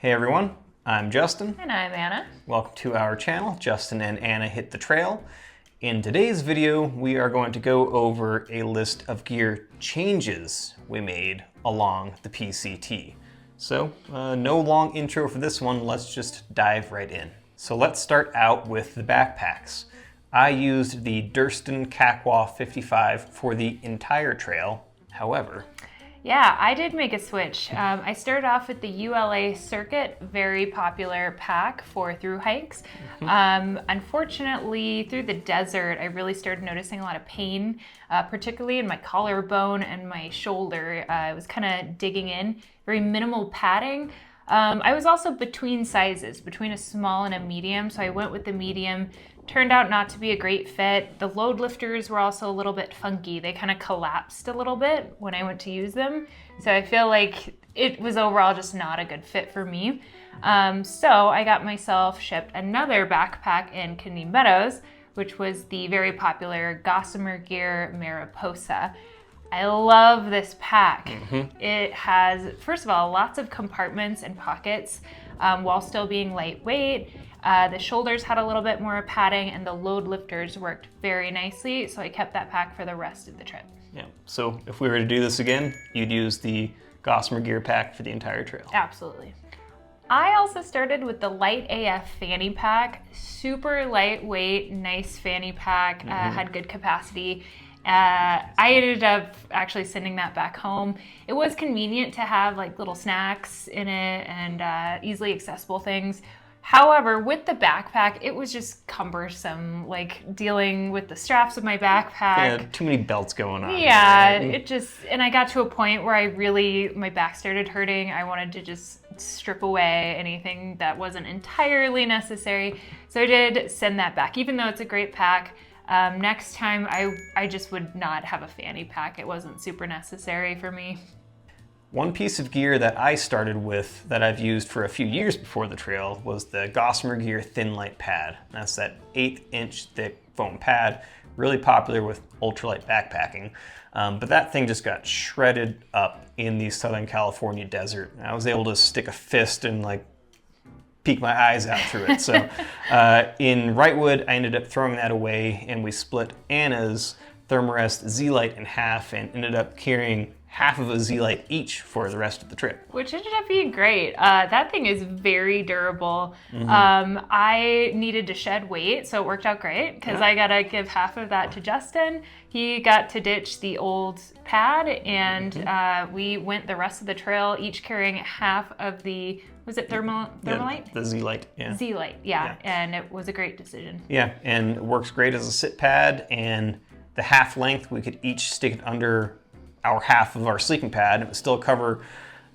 Hey everyone, I'm Justin. And I'm Anna. Welcome to our channel, Justin and Anna Hit the Trail. In today's video, we are going to go over a list of gear changes we made along the PCT. So, no long intro for this one, let's just dive right in. So let's start out with the backpacks. I used the Durston Kakwa 55 for the entire trail, however. Yeah, I did make a switch. I started off with the ULA Circuit, very popular pack for through hikes. Unfortunately, through the desert, I really started noticing a lot of pain, particularly in my collarbone and my shoulder. I was kind of digging in, very minimal padding. I was also between sizes, between a small and a medium, so I went with the medium. Turned out not to be a great fit. The load lifters were also a little bit funky. They kind of collapsed a little bit when I went to use them. So I feel like it was overall just not a good fit for me. So I got myself shipped another backpack in Caney Meadows, which was the very popular Gossamer Gear Mariposa. I love this pack. It has, first of all, lots of compartments and pockets while still being lightweight. The shoulders had a little bit more padding and the load lifters worked very nicely, so I kept that pack for the rest of the trip. Yeah, so if we were to do this again, you'd use the Gossamer Gear pack for the entire trail. Absolutely. I also started with the Light AF fanny pack. Super lightweight, nice fanny pack, had good capacity. I ended up actually sending that back home. It was convenient to have like little snacks in it and easily accessible things. However, with the backpack, it was just cumbersome, like dealing with the straps of my backpack. Yeah, too many belts going on. Yeah, Right? And I got to a point where my back started hurting. I wanted to just strip away anything that wasn't entirely necessary. So I did send that back, even though it's a great pack. Next time, I just would not have a fanny pack. It wasn't super necessary for me. One piece of gear that I started with that I've used for a few years before the trail was the Gossamer Gear Thin Light Pad. That's that 1/8-inch thick foam pad, really popular with ultralight backpacking. But that thing just got shredded up in the Southern California desert. I was able to stick a fist and like peek my eyes out through it. So in Wrightwood, I ended up throwing that away and we split Anna's Thermarest Z-Lite in half and ended up carrying half of a Z-Lite each for the rest of the trip. Which ended up being great. That thing is very durable. I needed to shed weight, so it worked out great because I gotta give half of that to Justin. He got to ditch the old pad and we went the rest of the trail, each carrying half of the, was it Thermalite? The Z-Lite, yeah. Z-Lite, yeah, and it was a great decision. Yeah, and it works great as a sit pad, and the half length, we could each stick it under our half of our sleeping pad, and it would still cover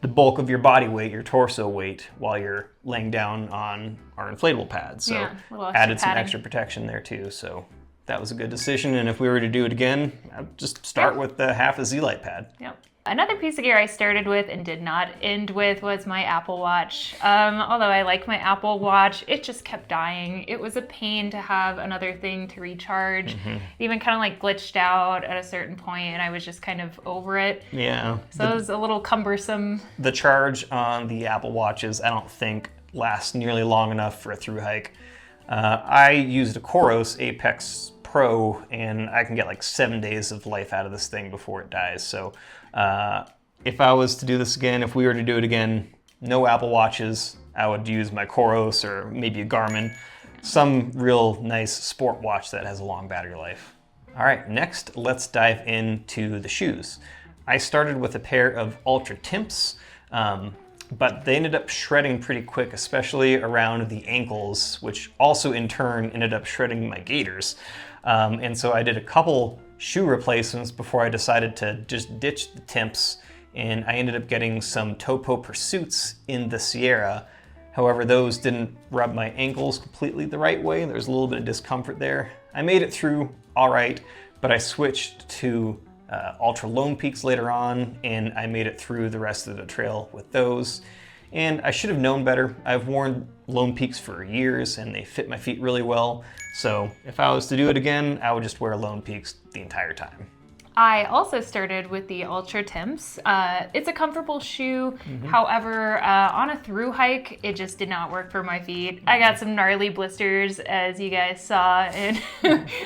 the bulk of your body weight, your torso weight, while you're laying down on our inflatable pad. So yeah, added some extra protection there too. So that was a good decision. And if we were to do it again, I'd just start with the half a Z-Lite pad. Yep. Another piece of gear I started with and did not end with was my Apple Watch. Although I like my Apple Watch, it just kept dying. It was a pain to have another thing to recharge. It even kind of like glitched out at a certain point and I was just kind of over it. Yeah. So it was a little cumbersome. The charge on the Apple Watches, I don't think lasts nearly long enough for a through hike. I used a Coros Apex Pro and I can get like 7 days of life out of this thing before it dies. So if I was to do this again, if we were to do it again, no Apple Watches, I would use my Coros or maybe a Garmin, some real nice sport watch that has a long battery life. All right, next let's dive into the shoes. I started with a pair of Ultra Timps, but they ended up shredding pretty quick, especially around the ankles, which also in turn ended up shredding my gaiters. And so I did a couple shoe replacements before I decided to just ditch the Timps, and I ended up getting some Topo Pursuits in the Sierra. However, those didn't rub my ankles completely the right way. There was a little bit of discomfort there. I made it through all right, but I switched to Ultra Lone Peaks later on, and I made it through the rest of the trail with those. And I should have known better. I've worn Lone Peaks for years and they fit my feet really well. So if I was to do it again, I would just wear Lone Peaks the entire time. I also started with the Ultra Temps. It's a comfortable shoe. However, on a through hike, it just did not work for my feet. I got some gnarly blisters, as you guys saw in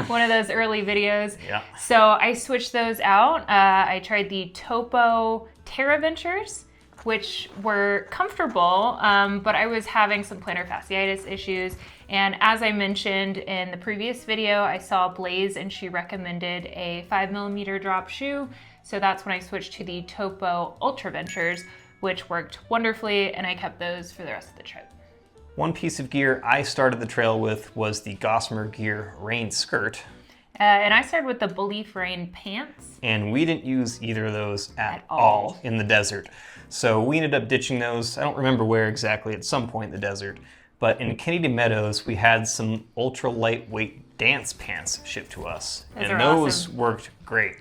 one of those early videos. Yeah. So I switched those out. I tried the Topo Terra Ventures, which were comfortable, but I was having some plantar fasciitis issues. And as I mentioned in the previous video, I saw Blaze and she recommended a 5mm drop shoe. So that's when I switched to the Topo Ultra Ventures, which worked wonderfully, and I kept those for the rest of the trip. One piece of gear I started the trail with was the Gossamer Gear rain skirt. And I started with the Belief Rain pants. And we didn't use either of those at all in the desert. So we ended up ditching those. I don't remember where exactly, at some point in the desert. But in Kennedy Meadows, we had some ultra lightweight dance pants shipped to us. Those and are those awesome. worked great.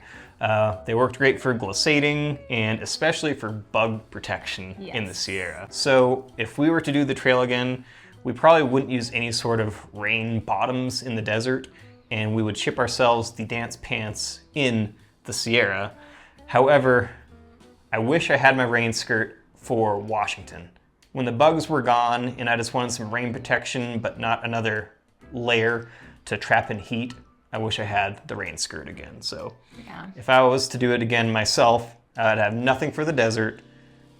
They worked great for glissading and especially for bug protection in the Sierra. So if we were to do the trail again, we probably wouldn't use any sort of rain bottoms in the desert, and we would ship ourselves the dance pants in the Sierra. However, I wish I had my rain skirt for Washington. When the bugs were gone and I just wanted some rain protection but not another layer to trap in heat, I wish I had the rain skirt again. So if I was to do it again myself, I'd have nothing for the desert,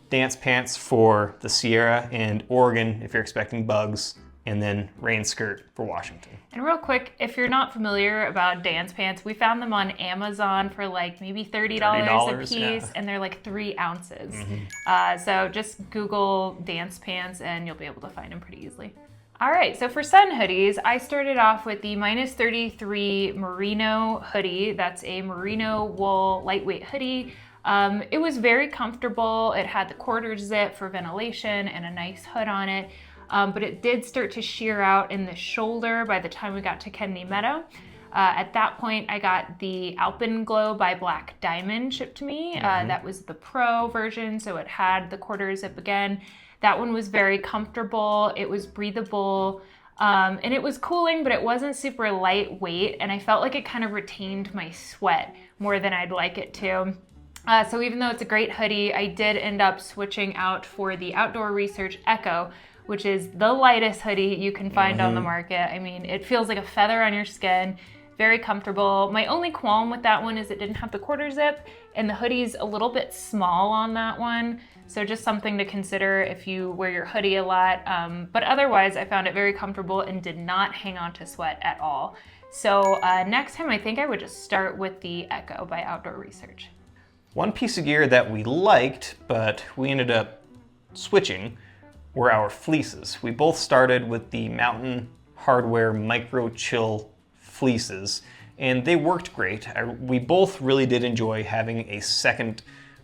dance pants for the Sierra and Oregon if you're expecting bugs, and then rain skirt for Washington. And real quick, if you're not familiar about dance pants, we found them on Amazon for like maybe $30 a piece, and they're like 3 ounces. So just Google dance pants and you'll be able to find them pretty easily. All right, so for sun hoodies, I started off with the -33 merino hoodie. That's a merino wool lightweight hoodie. It was very comfortable. It had the quarter zip for ventilation and a nice hood on it. But it did start to shear out in the shoulder by the time we got to Kennedy Meadow. At that point, I got the Alpenglow by Black Diamond shipped to me. That was the pro version, so it had the quarter zip again. That one was very comfortable. It was breathable, and it was cooling, but it wasn't super lightweight, and I felt like it kind of retained my sweat more than I'd like it to. So even though it's a great hoodie, I did end up switching out for the Outdoor Research Echo, which is the lightest hoodie you can find on the market. I mean, it feels like a feather on your skin, very comfortable. My only qualm with that one is it didn't have the quarter zip, and the hoodie's a little bit small on that one. So just something to consider if you wear your hoodie a lot. But otherwise, I found it very comfortable and did not hang on to sweat at all. So next time, I think I would just start with the Echo by Outdoor Research. One piece of gear that we liked, but we ended up switching, were our fleeces. We both started with the Mountain Hardwear Micro Chill fleeces, and they worked great. We both really did enjoy having a second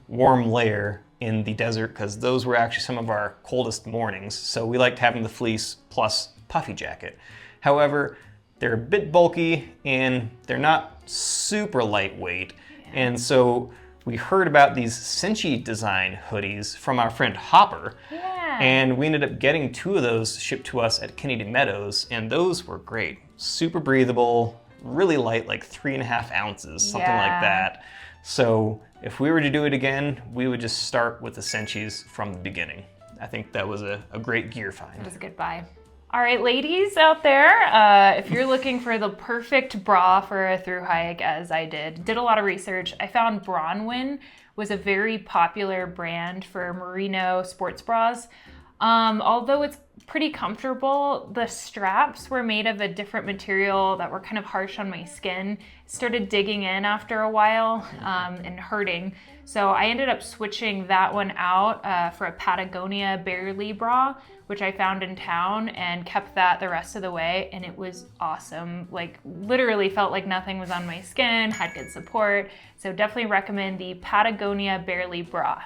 warm layer in the desert because those were actually some of our coldest mornings, so we liked having the fleece plus puffy jacket. However, they're a bit bulky and they're not super lightweight, and so we heard about these Cinchi design hoodies from our friend Hopper, and we ended up getting 2 of those shipped to us at Kennedy Meadows, and those were great. Super breathable, really light, like 3.5 ounces, something like that. So if we were to do it again, we would just start with the Cinchis from the beginning. I think that was a great gear find. That was a good buy. All right, ladies out there, if you're looking for the perfect bra for a thru hike, as I did a lot of research, I found Bronwyn was a very popular brand for merino sports bras. Although it's pretty comfortable, the straps were made of a different material that were kind of harsh on my skin. It started digging in after a while and hurting. So I ended up switching that one out for a Patagonia Barely bra, which I found in town, and kept that the rest of the way, and it was awesome. Like, literally felt like nothing was on my skin, had good support. So definitely recommend the Patagonia Barely bra.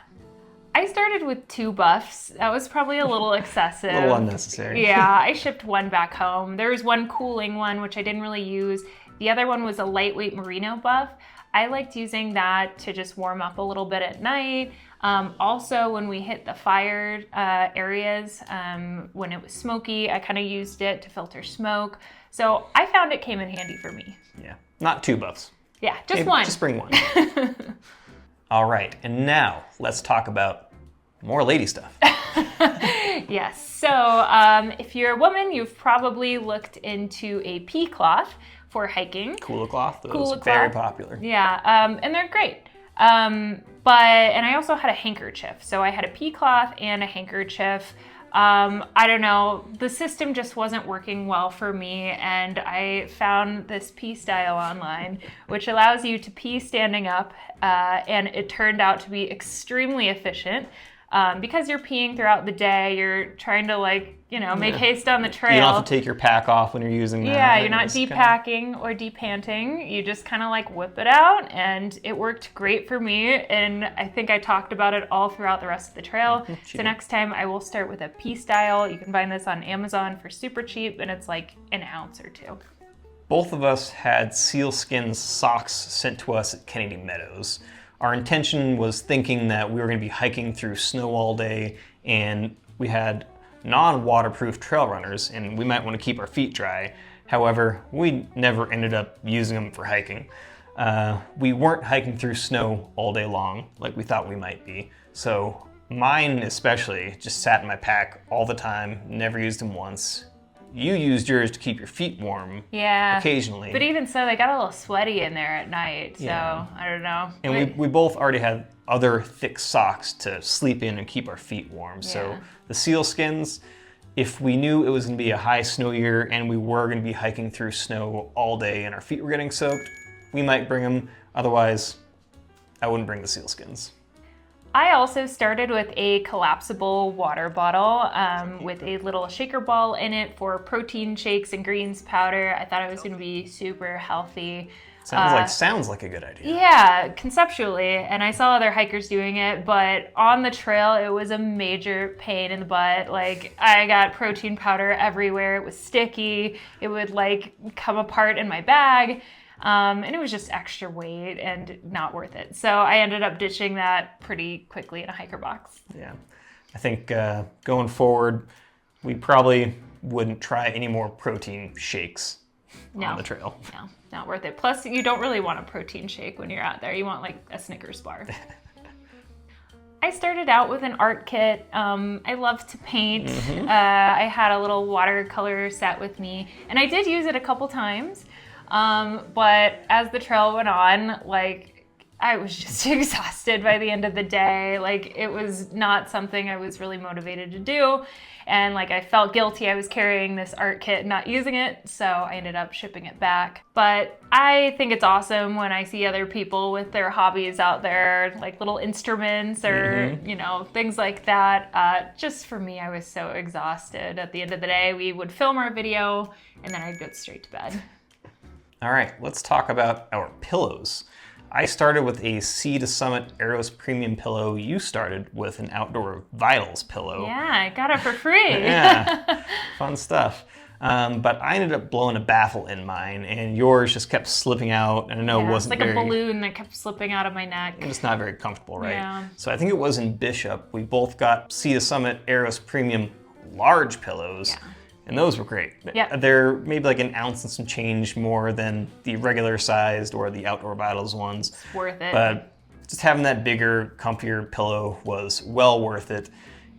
I started with 2 buffs. That was probably a little excessive. A little unnecessary. Yeah, I shipped one back home. There was one cooling one, which I didn't really use. The other one was a lightweight merino buff. I liked using that to just warm up a little bit at night. Also, when we hit the fire areas, when it was smoky, I kind of used it to filter smoke. So I found it came in handy for me. Yeah, not 2 buffs. Yeah, just Maybe one. Just bring one. All right, and now let's talk about more lady stuff. Yes. So if you're a woman, you've probably looked into a pea cloth for hiking. Cooler cloth, those Cooler are very cloth. popular. Yeah, and they're great. And I also had a handkerchief. So I had a pea cloth and a handkerchief. I don't know, the system just wasn't working well for me, and I found this pee style online, which allows you to pee standing up, and it turned out to be extremely efficient. Because you're peeing throughout the day, you're trying to make haste on the trail. You don't have to take your pack off when you're using that. Yeah, you're not depacking or depanting. You just kind of whip it out, and it worked great for me. And I think I talked about it all throughout the rest of the trail. So next time I will start with a pea style. You can find this on Amazon for super cheap, and it's like an ounce or two. Both of us had sealskin socks sent to us at Kennedy Meadows. Our intention was thinking that we were going to be hiking through snow all day, and we had non-waterproof trail runners, and we might want to keep our feet dry. However, we never ended up using them for hiking. We weren't hiking through snow all day long like we thought we might be, so mine especially just sat in my pack all the time, never used them once. You used yours to keep your feet warm occasionally. But even so, they got a little sweaty in there at night, so Yeah. I don't know. And we both already had other thick socks to sleep in and keep our feet warm. So the sealskins, if we knew it was going to be a high snow year and we were going to be hiking through snow all day and our feet were getting soaked, we might bring them. Otherwise, I wouldn't bring the sealskins. I also started with a collapsible water bottle with a little shaker ball in it for protein shakes and greens powder. I thought it was going to be super healthy. Sounds like a good idea. Yeah, conceptually, and I saw other hikers doing it, but on the trail, it was a major pain in the butt. I got protein powder everywhere. It was sticky. It would come apart in my bag. And it was just extra weight and not worth it. So I ended up ditching that pretty quickly in a hiker box. Yeah. I think going forward, we probably wouldn't try any more protein shakes on the trail. No, not worth it. Plus, you don't really want a protein shake when you're out there. You want a Snickers bar. I started out with an art kit. I love to paint. I had a little watercolor set with me, and I did use it a couple times. But as the trail went on, I was just exhausted by the end of the day. It was not something I was really motivated to do. And I felt guilty I was carrying this art kit and not using it, so I ended up shipping it back. But I think it's awesome when I see other people with their hobbies out there, little instruments or, things like that. Just for me, I was so exhausted. At the end of the day, we would film our video and then I'd go straight to bed. All right, let's talk about our pillows. I started with a Sea to Summit Aeros Premium pillow. You started with an Outdoor Vitals pillow. Yeah, I got it for free. Yeah, fun stuff. But I ended up blowing a baffle in mine, and yours just kept slipping out, and I know it wasn't a balloon that kept slipping out of my neck. It's not very comfortable, right? Yeah. So I think it was in Bishop. We both got Sea to Summit Aeros Premium large pillows. Yeah. And those were great. Yeah. They're maybe an ounce and some change more than the regular sized or the Outdoor Vitals ones. It's worth it. But just having that bigger, comfier pillow was well worth it.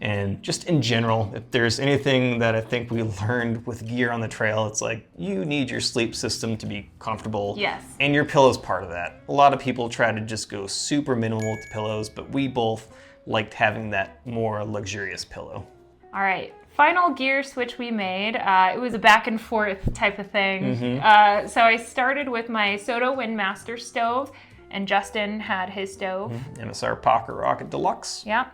And just in general, if there's anything that I think we learned with gear on the trail, it's you need your sleep system to be comfortable. Yes. And your pillow's part of that. A lot of people try to just go super minimal with the pillows, but we both liked having that more luxurious pillow. All right. Final gear switch we made, it was a back and forth type of thing. So I started with my Soto Windmaster stove, and Justin had his stove. And it's our Pocket Rocket Deluxe. Yeah.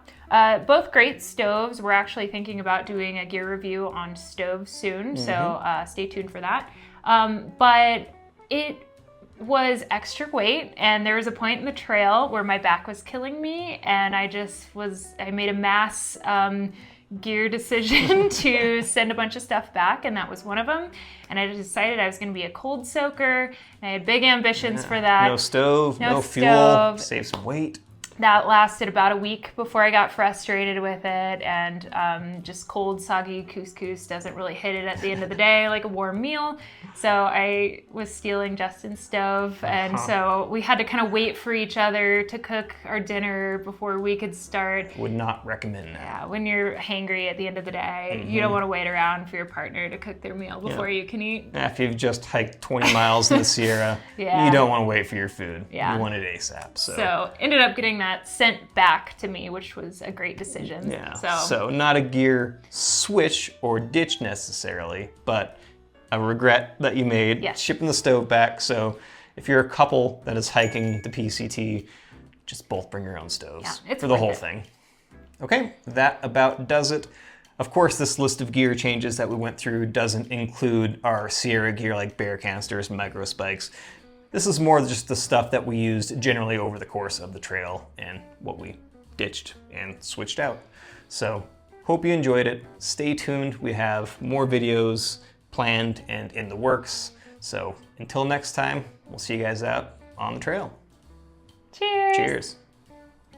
Both great stoves. We're actually thinking about doing a gear review on stoves soon, so stay tuned for that. But it was extra weight, and there was a point in the trail where my back was killing me, and I made a mass gear decision to send a bunch of stuff back, and that was one of them. And I decided I was going to be a cold soaker, and I had big ambitions for that. No stove, no fuel, save some weight. that lasted about a week before I got frustrated with it, and just cold, soggy couscous doesn't really hit it at the end of the day like a warm meal. So I was stealing Justin's stove, and so we had to kind of wait for each other to cook our dinner before we could start. Would not recommend that. Yeah, when you're hangry at the end of the day, you don't want to wait around for your partner to cook their meal before you can eat. After you've just hiked 20 miles in the Sierra, you don't want to wait for your food. You want it ASAP. So ended up getting that sent back to me, which was a great decision. Yeah. So not a gear switch or ditch necessarily, but a regret that you made shipping the stove back. So if you're a couple that is hiking the PCT, just both bring your own stoves for the whole thing. Okay, that about does it. Of course, this list of gear changes that we went through doesn't include our Sierra gear like bear canisters, micro spikes. This is more just the stuff that we used generally over the course of the trail and what we ditched and switched out. So hope you enjoyed it. Stay tuned. We have more videos planned and in the works. So until next time, we'll see you guys out on the trail. Cheers. Cheers.